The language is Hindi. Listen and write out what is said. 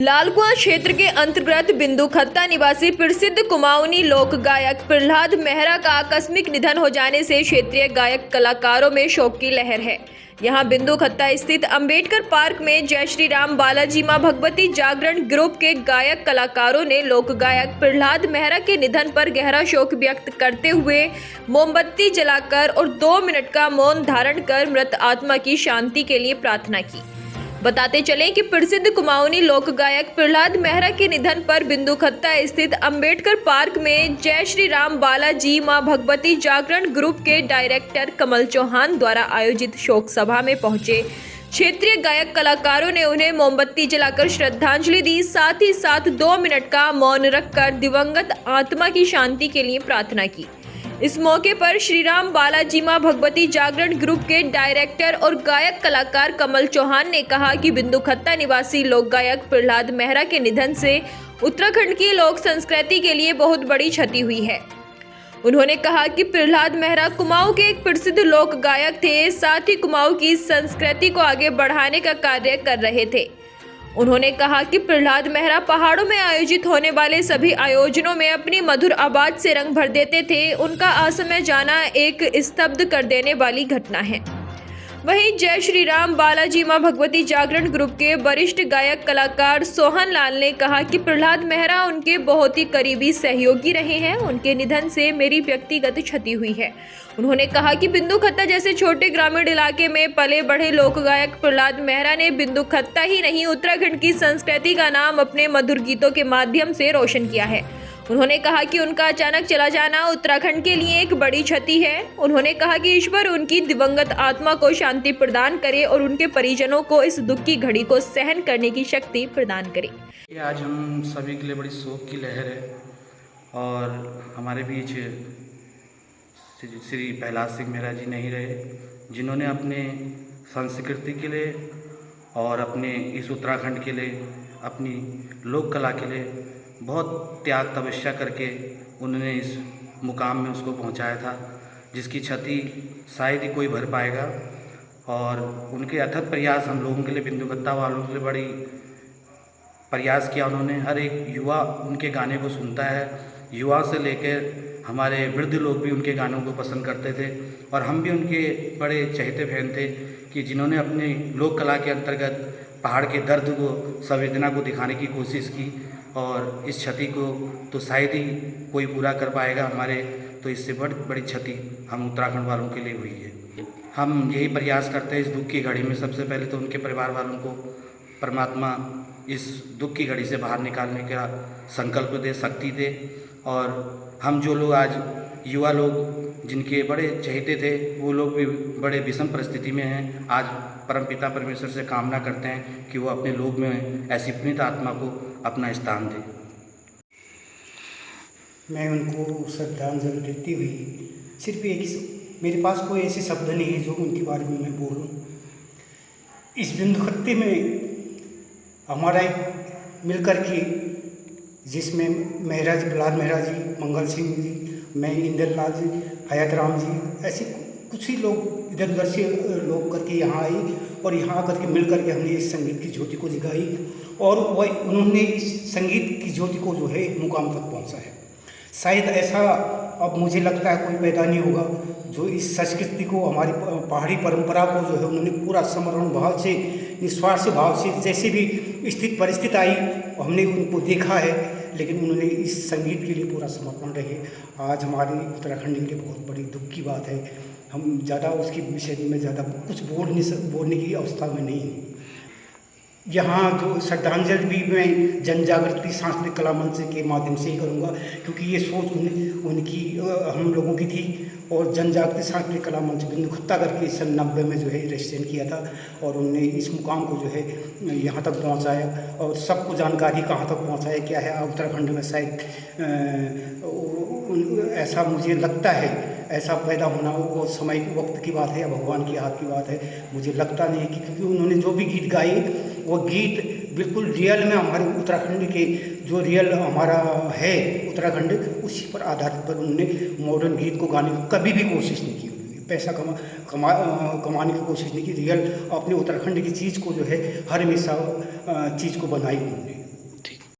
लालकुआं क्षेत्र के अंतर्गत बिंदु खत्ता निवासी प्रसिद्ध कुमाऊनी लोक गायक प्रहलाद मेहरा का आकस्मिक निधन हो जाने से क्षेत्रीय गायक कलाकारों में शोक की लहर है। यहां बिंदु खत्ता स्थित अंबेडकर पार्क में जय श्री राम बालाजी मां भगवती जागरण ग्रुप के गायक कलाकारों ने लोक गायक प्रहलाद मेहरा के निधन पर गहरा शोक व्यक्त करते हुए मोमबत्ती जलाकर और 2 मिनट का मौन धारण कर मृत आत्मा की शांति के लिए प्रार्थना की। बताते चलें कि प्रसिद्ध कुमाऊनी लोक गायक प्रहलाद मेहरा के निधन पर बिंदु खत्ता स्थित अंबेडकर पार्क में जय श्री राम बालाजी मां भगवती जागरण ग्रुप के डायरेक्टर कमल चौहान द्वारा आयोजित शोक सभा में पहुंचे क्षेत्रीय गायक कलाकारों ने उन्हें मोमबत्ती जलाकर श्रद्धांजलि दी। साथ ही साथ 2 मिनट का मौन रखकर दिवंगत आत्मा की शांति के लिए प्रार्थना की। इस मौके पर श्री राम बालाजी मां भगवती जागरण ग्रुप के डायरेक्टर और गायक कलाकार कमल चौहान ने कहा कि बिंदु खत्ता निवासी लोक गायक प्रहलाद मेहरा के निधन से उत्तराखंड की लोक संस्कृति के लिए बहुत बड़ी क्षति हुई है। उन्होंने कहा कि प्रहलाद मेहरा कुमाऊं के एक प्रसिद्ध लोक गायक थे, साथ ही कुमाऊं की संस्कृति को आगे बढ़ाने का कार्य कर रहे थे। उन्होंने कहा कि प्रहलाद मेहरा पहाड़ों में आयोजित होने वाले सभी आयोजनों में अपनी मधुर आवाज से रंग भर देते थे। उनका असमय जाना एक स्तब्ध कर देने वाली घटना है। वहीं जय श्री राम बालाजी मां भगवती जागरण ग्रुप के वरिष्ठ गायक कलाकार सोहन लाल ने कहा कि प्रहलाद मेहरा उनके बहुत ही करीबी सहयोगी रहे हैं। उनके निधन से मेरी व्यक्तिगत क्षति हुई है। उन्होंने कहा कि बिंदु खत्ता जैसे छोटे ग्रामीण इलाके में पले बढ़े लोक गायक प्रहलाद मेहरा ने बिंदु खत्ता ही नहीं उत्तराखंड की संस्कृति का नाम अपने मधुर गीतों के माध्यम से रोशन किया है। उन्होंने कहा कि उनका अचानक चला जाना उत्तराखंड के लिए एक बड़ी क्षति है। उन्होंने कहा कि ईश्वर उनकी दिवंगत आत्मा को शांति प्रदान करे और उनके परिजनों को इस दुख की घड़ी को सहन करने की शक्ति प्रदान करे। आज हम सभी के लिए बड़ी शोक की लहर है और हमारे बीच श्री प्रहलाद सिंह मेहरा जी नहीं रहे, जिन्होंने अपने संस्कृति के लिए और अपने इस उत्तराखंड के लिए, अपनी लोक कला के लिए बहुत त्याग तपस्या करके उन्होंने इस मुकाम में उसको पहुंचाया था, जिसकी क्षति शायद ही कोई भर पाएगा। और उनके अथक प्रयास हम लोगों के लिए, बिंदु खत्ता वालों के लिए बड़ी प्रयास किया उन्होंने। हर एक युवा उनके गाने को सुनता है, युवा से लेकर हमारे वृद्ध लोग भी उनके गानों को पसंद करते थे और हम भी उनके बड़े चहेते फैन थे कि जिन्होंने अपनी लोक कला के अंतर्गत पहाड़ के दर्द को, संवेदना को दिखाने की कोशिश की। और इस क्षति को तो शायद ही कोई पूरा कर पाएगा हमारे, तो इससे बड़ी क्षति हम उत्तराखंड वालों के लिए हुई है। हम यही प्रयास करते हैं इस दुख की घड़ी में सबसे पहले तो उनके परिवार वालों को परमात्मा इस दुख की घड़ी से बाहर निकालने का संकल्प दे, शक्ति दे। और हम जो लोग आज युवा लोग जिनके बड़े चहेते थे, वो लोग भी बड़े विषम परिस्थिति में हैं। आज परमपिता परमेश्वर से कामना करते हैं कि वो अपने लोक में ऐसी पुनीत आत्मा को अपना स्थान दे। मैं उनको श्रद्धांजलि देती हुई सिर्फ मेरे पास कोई ऐसे शब्द नहीं है जो उनके बारे में मैं बोलूं। इस बिंदु खत्ते में हमारा एक मिलकर के, जिसमें मेहरा जी, प्रहलाद मेहरा जी, मंगल सिंह जी, मैं इंदर लाल जी, हयात राम जी, ऐसे कुछ ही लोग इधर उधर से लोग करके यहाँ आए और यहाँ आकर के मिल करके हमने इस संगीत की ज्योति को जगाई और वह उन्होंने इस संगीत की ज्योति को जो है एक मुकाम तक पहुँचा है। शायद ऐसा अब मुझे लगता है कोई पैदा नहीं होगा जो इस संस्कृति को, हमारी पहाड़ी परंपरा को जो है उन्होंने पूरा समर्पण भाव से, निस्वार्थ भाव से, जैसे भी स्थिति परिस्थिति आई हमने उनको देखा है, लेकिन उन्होंने इस संगीत के लिए पूरा समर्पण रहे। आज हमारे उत्तराखंड के लिए बहुत बड़ी दुख की बात है। हम ज़्यादा उसके विषय में ज़्यादा कुछ बोलने की अवस्था में नहीं है। यहाँ जो श्रद्धांजलि भी मैं जन जागृति सांस्कृतिक कला मंच के माध्यम से ही करूँगा, क्योंकि ये सोच उनकी हम लोगों की थी। और जन जागृति सांस्कृतिक कला मंच बिंदु खत्ता करके सन 90 में जो है रजिस्ट्रेशन किया था और उन्होंने इस मुकाम को जो है यहाँ तक पहुँचाया और सबको जानकारी कहाँ तक पहुँचाया क्या है। उत्तराखंड में शायद ऐसा मुझे लगता है, ऐसा पैदा होना वो समय वक्त की बात है या भगवान की हाथ की बात है, मुझे लगता नहीं है कि, क्योंकि उन्होंने जो भी गीत गाए वो गीत बिल्कुल रियल में हमारे उत्तराखंड के जो रियल हमारा है उत्तराखंड, उसी पर आधारित पर उन्होंने मॉडर्न गीत को गाने की कभी भी कोशिश नहीं की। उन्होंने पैसा कमाने की कोशिश नहीं की। रियल अपने उत्तराखंड की चीज़ को जो है हर हमेशा चीज़ को बनाई उन्होंने।